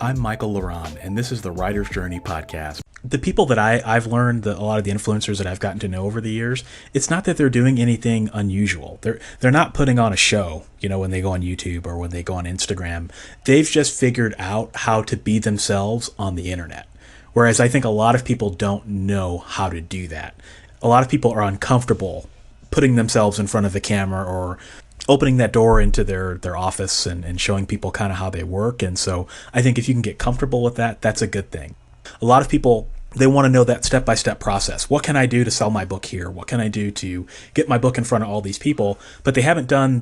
I'm Michael Ronn, and this is the Writer's Journey podcast. The people that I've learned, a lot of the influencers that I've gotten to know over the years, it's not that they're doing anything unusual. They're not putting on a show, when they go on YouTube or when they go on Instagram. They've just figured out how to be themselves on the internet. Whereas I think a lot of people don't know how to do that. A lot of people are uncomfortable putting themselves in front of the camera or opening that door into their office and showing people kind of how they work. And so I think if you can get comfortable with that, that's a good thing. A lot of people, they want to know that step-by-step process. What can I do to sell my book here? What can I do to get my book in front of all these people? But they haven't done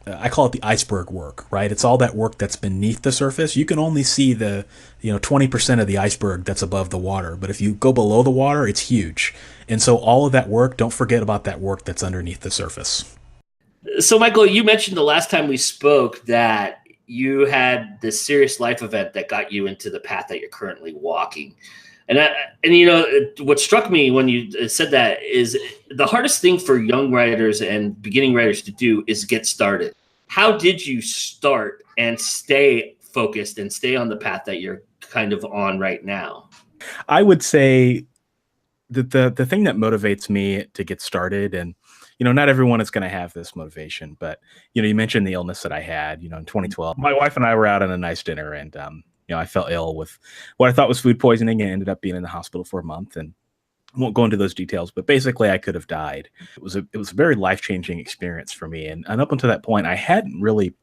I call it the iceberg work, right? It's all that work that's beneath the surface. You can only see the 20% of the iceberg that's above the water. But if you go below the water, it's huge. And so all of that work, don't forget about that work that's underneath the surface. So, Michael, you mentioned the last time we spoke that you had this serious life event that got you into the path that you're currently walking. And what struck me when you said that is the hardest thing for young writers and beginning writers to do is get started. How did you start and stay focused and stay on the path that you're kind of on right now? I would say that the thing that motivates me to get started, and not everyone is going to have this motivation, but you mentioned the illness that I had, in 2012. My wife and I were out on a nice dinner, and I fell ill with what I thought was food poisoning and ended up being in the hospital for a month. And I won't go into those details, but basically I could have died. It was a very life-changing experience for me. And up until that point, I hadn't really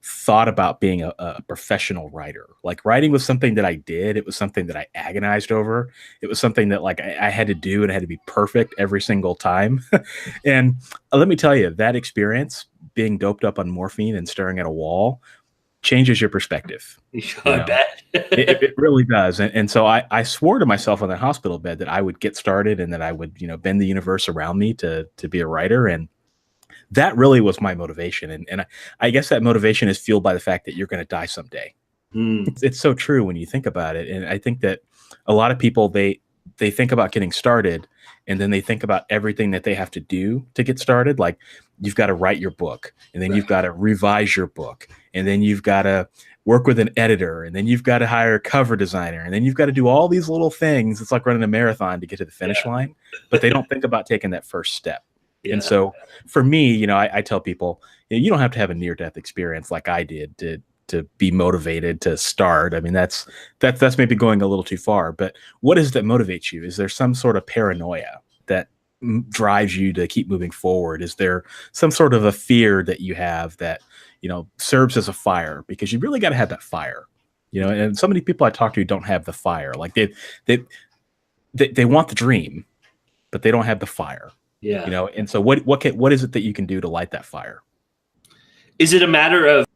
thought about being a professional writer. Like, writing was something that I did. It was something that I agonized over. It was something that I had to do, and it had to be perfect every single time. And let me tell you, that experience, being doped up on morphine and staring at a wall, changes your perspective. I bet. it really does. And so I swore to myself on that hospital bed that I would get started and that I would, bend the universe around me to be a writer. And that really was my motivation. And I guess that motivation is fueled by the fact that you're going to die someday. It's so true when you think about it. And I think that a lot of people, they think about getting started, and then they think about everything that they have to do to get started. Like, you've got to write your book, and then you've got to revise your book, and then you've got to work with an editor, and then you've got to hire a cover designer, and then you've got to do all these little things. It's like running a marathon to get to the finish line, but they don't think about taking that first step. Yeah. And so for me, I tell people, you don't have to have a near-death experience like I did to be motivated to start. I mean, that's maybe going a little too far, but what is that motivates you? Is there some sort of paranoia that drives you to keep moving forward? Is there some sort of a fear that you have that, serves as a fire? Because you really got to have that fire, and so many people I talk to don't have the fire. Like, they want the dream, but they don't have the fire. Yeah. And so what is it that you can do to light that fire? Is it a matter of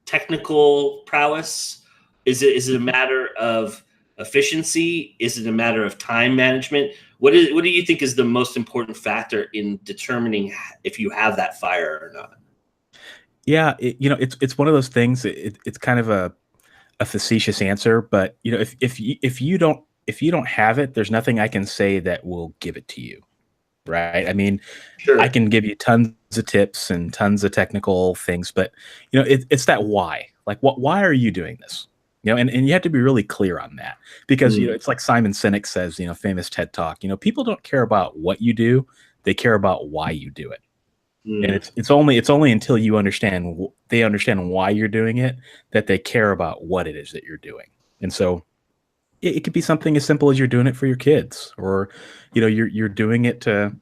technical prowess? Is it a matter of efficiency? Is it a matter of time management? What do you think is the most important factor in determining if you have that fire or not? Yeah, it's one of those things. It's kind of a facetious answer, but if you don't have it, there's nothing I can say that will give it to you. Right. I mean, sure, I can give you tons of tips and tons of technical things, but it's that why. Like, why are you doing this? And you have to be really clear on that, because it's like Simon Sinek says, famous TED Talk, people don't care about what you do, they care about why you do it. And it's only until you understand why you're doing it that they care about what it is that you're doing. And so it could be something as simple as you're doing it for your kids, or you're doing it to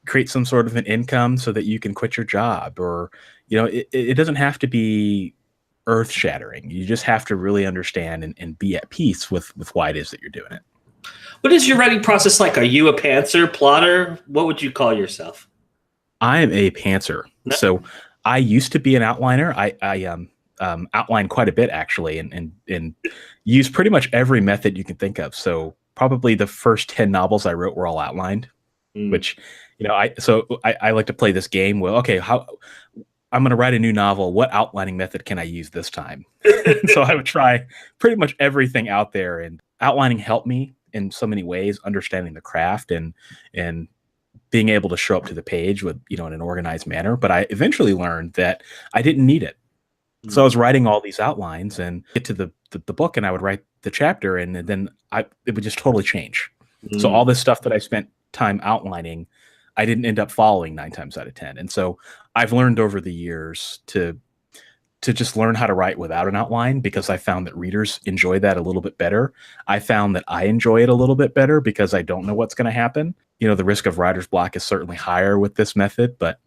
create some sort of an income so that you can quit your job, or it doesn't have to be earth shattering. You just have to really understand and be at peace with why it is that you're doing it. What is your writing process like? Are you a pantser, plotter? What would you call yourself? I am a pantser. So I used to be an outliner. I outline quite a bit, actually, and use pretty much every method you can think of. So probably the first 10 novels I wrote were all outlined, which, I like to play this game. Well, okay, I'm going to write a new novel. What outlining method can I use this time? So I would try pretty much everything out there, and outlining helped me in so many ways, understanding the craft and being able to show up to the page with, in an organized manner. But I eventually learned that I didn't need it. So I was writing all these outlines and get to the book, and I would write the chapter, and then it would just totally change. So all this stuff that I spent time outlining, I didn't end up following 9 times out of 10. And so I've learned over the years to just learn how to write without an outline, because I found that readers enjoy that a little bit better. I found that I enjoy it a little bit better because I don't know what's going to happen. You know, the risk of writer's block is certainly higher with this method, but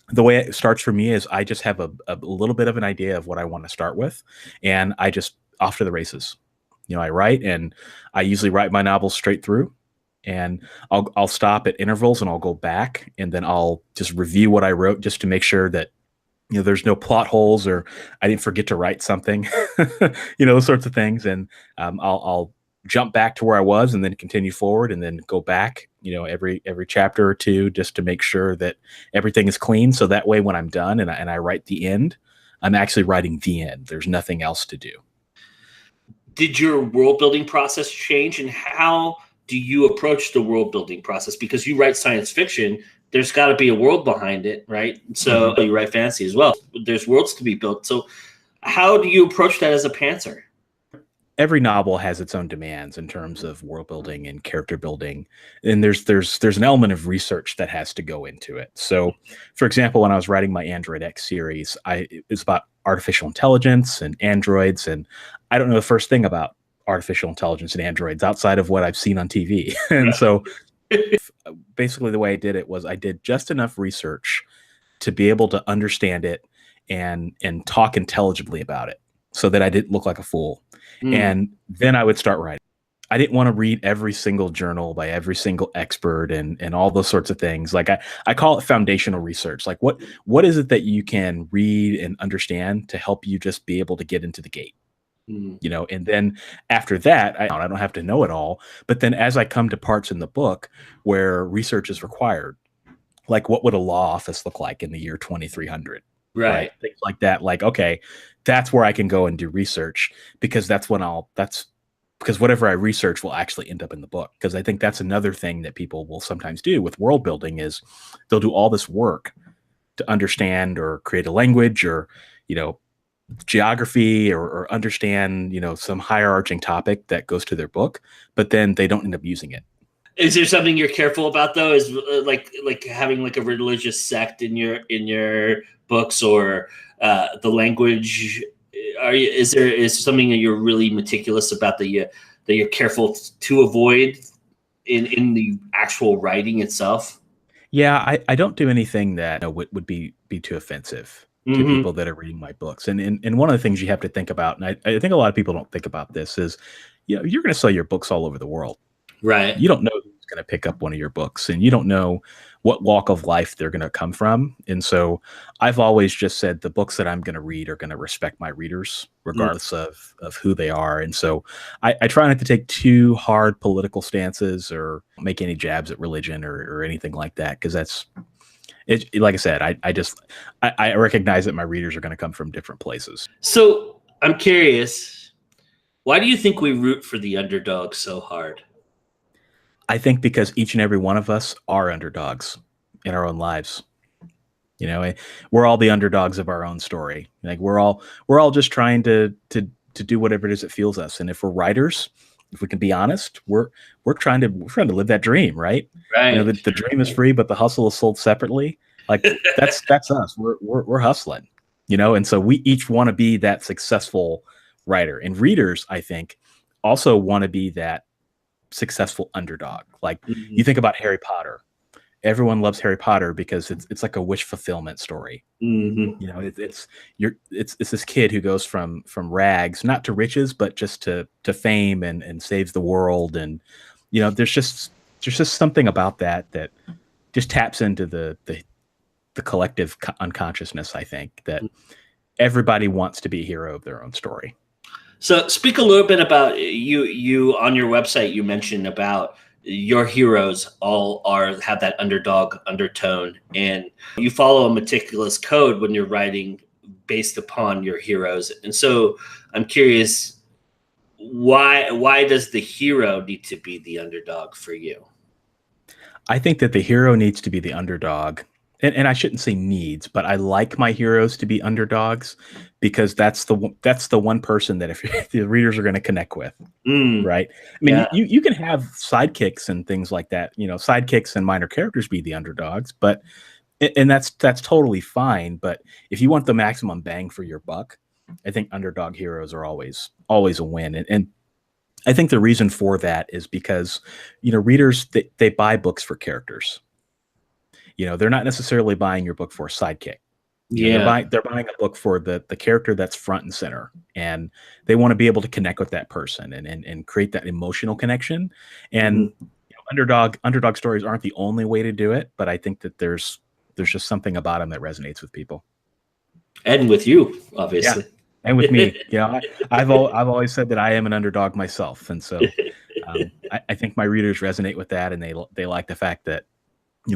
the way it starts for me is I just have a little bit of an idea of what I want to start with, and I just off to the races. You know, I write, and I usually write my novels straight through, and I'll stop at intervals, and I'll go back, and then I'll just review what I wrote just to make sure that, you know, there's no plot holes or I didn't forget to write something, you know, those sorts of things. And I'll jump back to where I was and then continue forward and then go back, you know, every chapter or two, just to make sure that everything is clean. So that way, when I'm done and I write the end, I'm actually writing the end. There's nothing else to do. Did your world building process change, and how do you approach the world building process? Because you write science fiction, there's got to be a world behind it, right? So you write fantasy as well. There's worlds to be built. So how do you approach that as a pantser? Every novel has its own demands in terms of world building and character building, and there's an element of research that has to go into it. So, for example, when I was writing my Android X series, it's about artificial intelligence and androids, and I don't know the first thing about artificial intelligence and androids outside of what I've seen on TV. And so, basically, the way I did it was I did just enough research to be able to understand it and talk intelligibly about it, so that I didn't look like a fool. And then I would start writing. I didn't want to read every single journal by every single expert and all those sorts of things. Like I call it foundational research. Like what is it that you can read and understand to help you just be able to get into the gate? You know, and then after that, I don't have to know it all. But then as I come to parts in the book where research is required, like what would a law office look like in the year 2300? Right. Things like that. Like, okay, that's where I can go and do research, because that's because whatever I research will actually end up in the book. Because I think that's another thing that people will sometimes do with world building is they'll do all this work to understand or create a language or, you know, geography or understand, you know, some higher arching topic that goes to their book, but then they don't end up using it. Is there something you're careful about though? Is like having like a religious sect in your books, or the language? Is something that you're really meticulous about that you're careful to avoid in the actual writing itself? Yeah, I don't do anything that would be too offensive to people that are reading my books. And one of the things you have to think about, and I think a lot of people don't think about this, is, you know, you're going to sell your books all over the world. Right. You don't know who's going to pick up one of your books, and you don't know what walk of life they're going to come from. And so I've always just said the books that I'm going to read are going to respect my readers, regardless of who they are. And so I try not to take too hard political stances or make any jabs at religion or anything like that, because that's it. Like I said, I recognize that my readers are going to come from different places. So I'm curious, why do you think we root for the underdog so hard? I think because each and every one of us are underdogs in our own lives. You know, we're all the underdogs of our own story. Like we're all just trying to do whatever it is that fuels us. And if we're writers, if we can be honest, we're trying to live that dream, right? Right. You know, the dream is free, but the hustle is sold separately. Like that's us. We're hustling, you know, and so we each want to be that successful writer. And readers, I think, also want to be that successful underdog. Like you think about Harry Potter. Everyone loves Harry Potter because it's like a wish fulfillment story. You know, it's this kid who goes from rags, not to riches, but just to fame and saves the world. And you know, there's just something about that just taps into the collective unconsciousness. I think that everybody wants to be a hero of their own story. So speak a little bit about you on your website. You mentioned about your heroes all have that underdog undertone, and you follow a meticulous code when you're writing based upon your heroes. And so I'm curious, why does the hero need to be the underdog for you? I think that the hero needs to be the underdog and I shouldn't say needs, but I like my heroes to be underdogs because that's the one person that if the readers are going to connect with, right? I mean, Yeah. you can have sidekicks and things like that, sidekicks and minor characters be the underdogs, but and that's totally fine. But if you want the maximum bang for your buck, I think underdog heroes are always a win. And I think the reason for that is because readers they buy books for characters. They're not necessarily buying your book for a sidekick. They're buying a book for the character that's front and center, and they want to be able to connect with that person and create that emotional connection. And underdog stories aren't the only way to do it, but I think that there's just something about them that resonates with people. And with you, obviously. Yeah. And with me, I've always said that I am an underdog myself, and so I think my readers resonate with that, and they like the fact that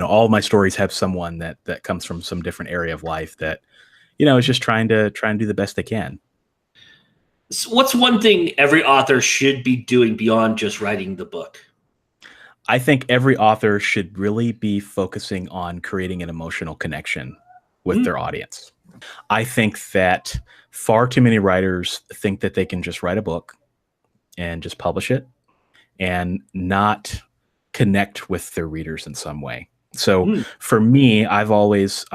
all of my stories have someone that comes from some different area of life that is just trying to do the best they can. So what's one thing every author should be doing beyond just writing the book? I think every author should really be focusing on creating an emotional connection with their audience. I think that far too many writers think that they can just write a book and just publish it and not connect with their readers in some way. So for me, I've always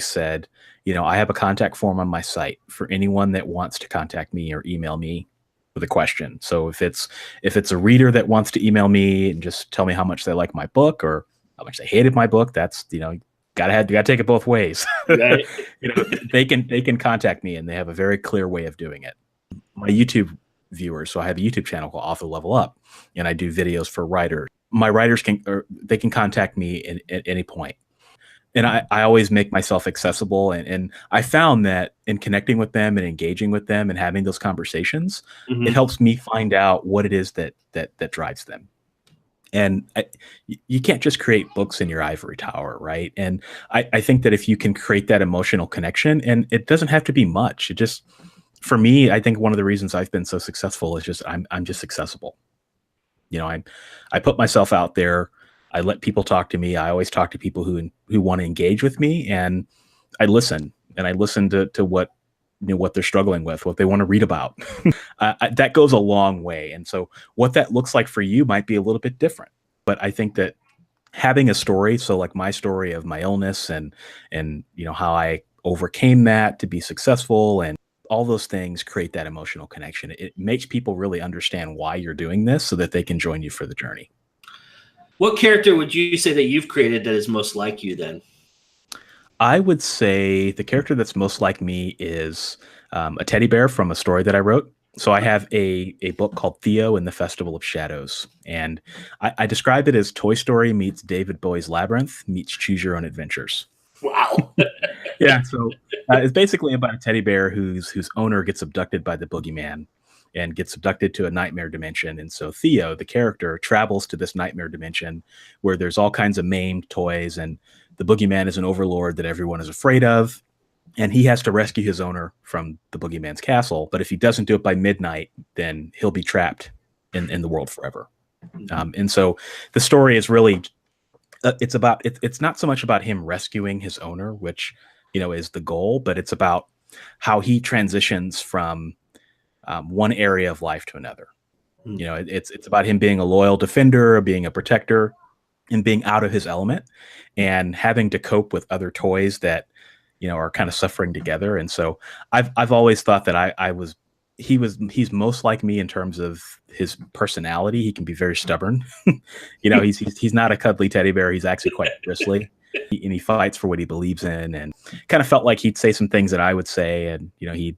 said, I have a contact form on my site for anyone that wants to contact me or email me with a question. So if it's a reader that wants to email me and just tell me how much they like my book or how much they hated my book, that's, gotta take it both ways. Right. They can contact me, and they have a very clear way of doing it. My YouTube viewers, so I have a YouTube channel called Author Level Up, and I do videos for writers. My writers can contact me at any point. And I always make myself accessible. And I found that in connecting with them and engaging with them and having those conversations, it helps me find out what it is that drives them. And you can't just create books in your ivory tower, right? And I think that if you can create that emotional connection, and it doesn't have to be much, for me, I think one of the reasons I've been so successful is just I'm just accessible. I put myself out there. I let people talk to me. I always talk to people who want to engage with me, and I listen to what what they're struggling with, what they want to read about. That goes a long way. And so what that looks like for you might be a little bit different. But I think that having a story, so like my story of my illness and how I overcame that to be successful, and all those things create that emotional connection. It makes people really understand why you're doing this so that they can join you for the journey. What character would you say that you've created that is most like you then? I would say the character that's most like me is a teddy bear from a story that I wrote. So I have a book called Theo and the Festival of Shadows. And I describe it as Toy Story meets David Bowie's Labyrinth meets Choose Your Own Adventures. Wow. Yeah. So it's basically about a teddy bear whose owner gets abducted by the boogeyman and gets abducted to a nightmare dimension. And so Theo, the character, travels to this nightmare dimension where there's all kinds of maimed toys, and the boogeyman is an overlord that everyone is afraid of. And he has to rescue his owner from the boogeyman's castle. But if he doesn't do it by midnight, then he'll be trapped in the world forever. And so the story is really, it's not so much about him rescuing his owner, which, is the goal, but it's about how he transitions from one area of life to another. It's about him being a loyal defender, being a protector, and being out of his element and having to cope with other toys that, are kind of suffering together. And so I've always thought that he's most like me in terms of his personality. He can be very stubborn. He's not a cuddly teddy bear. He's actually quite bristly. And he fights for what he believes in, and kind of felt like he'd say some things that I would say, and he'd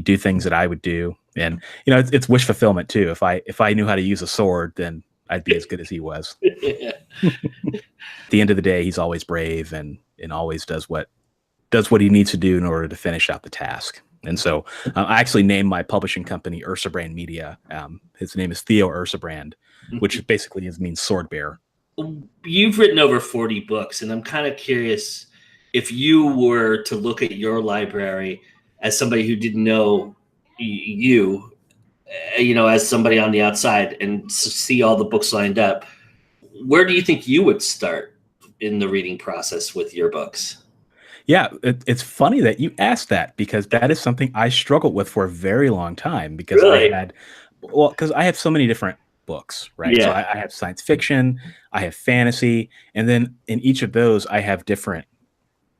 do things that I would do. And it's wish fulfillment too. If I knew how to use a sword, then I'd be as good as he was. At the end of the day, he's always brave and always does what he needs to do in order to finish out the task. And so I actually named my publishing company Ursabrand Media. His name is Theo Ursabrand, which basically means sword bear. You've written over 40 books, and I'm kind of curious if you were to look at your library as somebody who didn't know you, as somebody on the outside, and see all the books lined up, where do you think you would start in the reading process with your books? Yeah, it's funny that you asked that because that is something I struggled with for a very long time because Really? because I have so many different books, right? So Yeah. I have science fiction, I have fantasy, and then in each of those I have different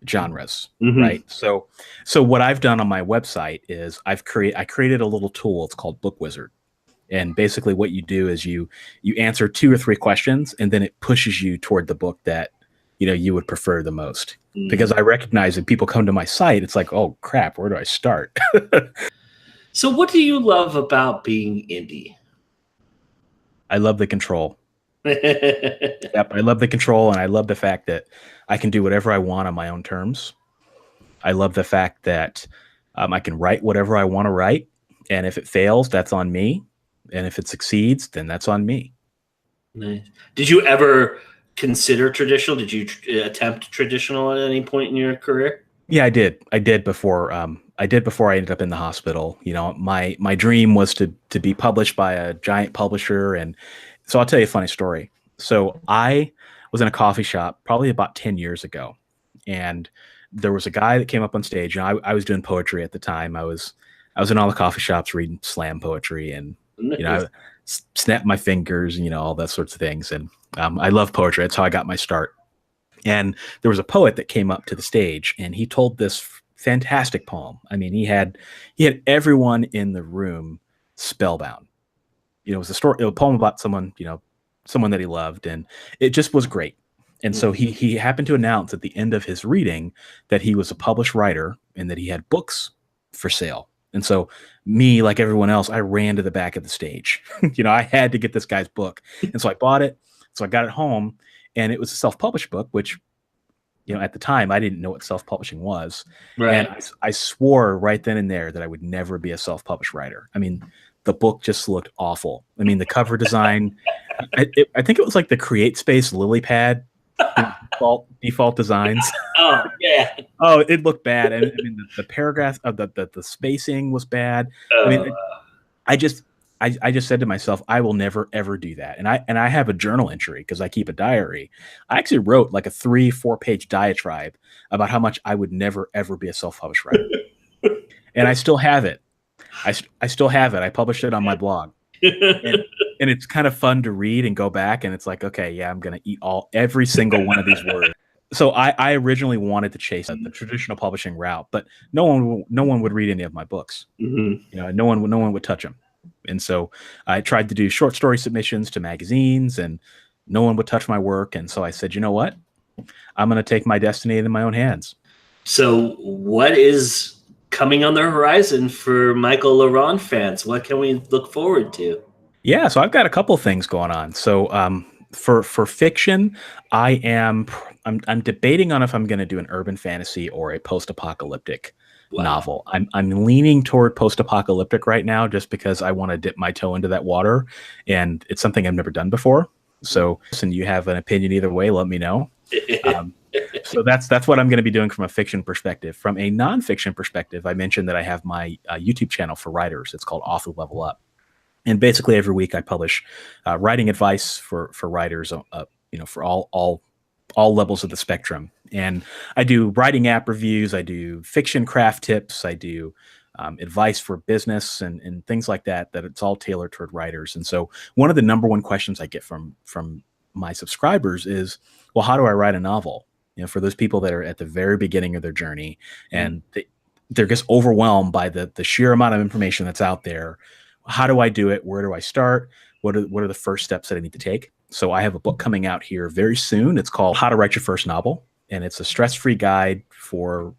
genres, Hmm. right? So what I've done on my website is I created a little tool. It's called Book Wizard. And basically what you do is you answer 2 or 3 questions and then it pushes you toward the book that you would prefer the most. Because I recognize that people come to my site, it's like, oh crap, where do I start? So, what do you love about being indie? I love the control. Yep, I love the control, and I love the fact that I can do whatever I want on my own terms. I love the fact that I can write whatever I want to write, and if it fails, that's on me, and if it succeeds, then that's on me. Nice. Did you ever consider traditional? Did you attempt traditional at any point in your career? Yeah, I did. I did before. I did before I ended up in the hospital. My dream was to be published by a giant publisher, and so I'll tell you a funny story. So I was in a coffee shop probably about 10 years ago, and there was a guy that came up on stage, and I was doing poetry at the time. I was in all the coffee shops reading slam poetry, and Nice. I snapped my fingers, and all that sorts of things. And I love poetry. That's how I got my start. And there was a poet that came up to the stage and he told this fantastic poem. I mean, he had everyone in the room spellbound. It was a poem about someone that he loved, and it just was great. And so he happened to announce at the end of his reading that he was a published writer and that he had books for sale. And so me, like everyone else, I ran to the back of the stage. I had to get this guy's book. And so I bought it. So I got it home, and it was a self-published book, which, at the time I didn't know what self-publishing was. Right. And I swore right then and there that I would never be a self-published writer. I mean, the book just looked awful. I mean, the cover design, I think it was like the Create Space lily pad default designs. Oh, yeah. Oh, it looked bad. And I mean, the paragraph of the spacing was bad. I mean, I just said to myself, I will never ever do that. And I have a journal entry because I keep a diary. I actually wrote like a 3-4 page diatribe about how much I would never ever be a self-published writer. And I still have it. I still have it. I published it on my blog. And it's kind of fun to read and go back, and it's like, okay, yeah, I'm going to eat every single one of these words. So I originally wanted to chase the traditional publishing route, but no one would read any of my books. No one would touch them. And so I tried to do short story submissions to magazines, and no one would touch my work. And so I said, you know what? I'm going to take my destiny into my own hands. So what is coming on the horizon for Michael Ronn fans? What can we look forward to? Yeah, so I've got a couple things going on. So for fiction, I'm debating on if I'm going to do an urban fantasy or a post-apocalyptic novel. I'm leaning toward post-apocalyptic right now just because I want to dip my toe into that water, and it's something I've never done before. So, listen, you have an opinion either way, let me know. So that's what I'm going to be doing from a fiction perspective. From a nonfiction perspective, I mentioned that I have my YouTube channel for writers. It's called Author Level Up. And basically every week I publish writing advice for writers, for all levels of the spectrum. And I do writing app reviews. I do fiction craft tips. I do advice for business and things like that it's all tailored toward writers. And so one of the number one questions I get from my subscribers is, well, how do I write a novel? For those people that are at the very beginning of their journey and they're just overwhelmed by the sheer amount of information that's out there. How do I do it? Where do I start? What are the first steps that I need to take? So I have a book coming out here very soon. It's called How to Write Your First Novel, and it's a stress-free guide for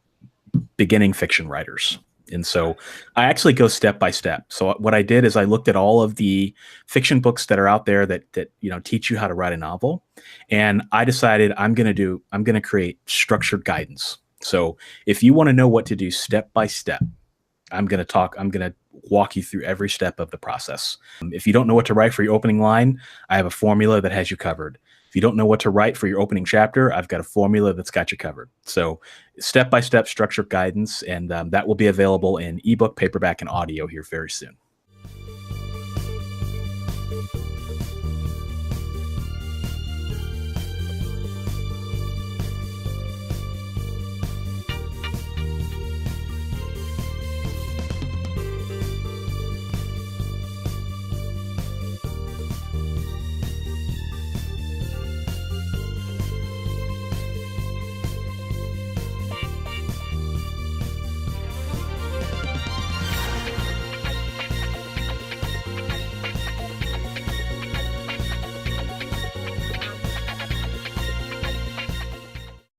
beginning fiction writers. And so I actually go step by step. So what I did is I looked at all of the fiction books that are out there that teach you how to write a novel, and I decided I'm going to create structured guidance. So if you want to know what to do step by step, I'm going to walk you through every step of the process. If you don't know what to write for your opening line, I have a formula that has you covered. If you don't know what to write for your opening chapter, I've got a formula that's got you covered. So step-by-step structured guidance, and that will be available in ebook, paperback, and audio here very soon.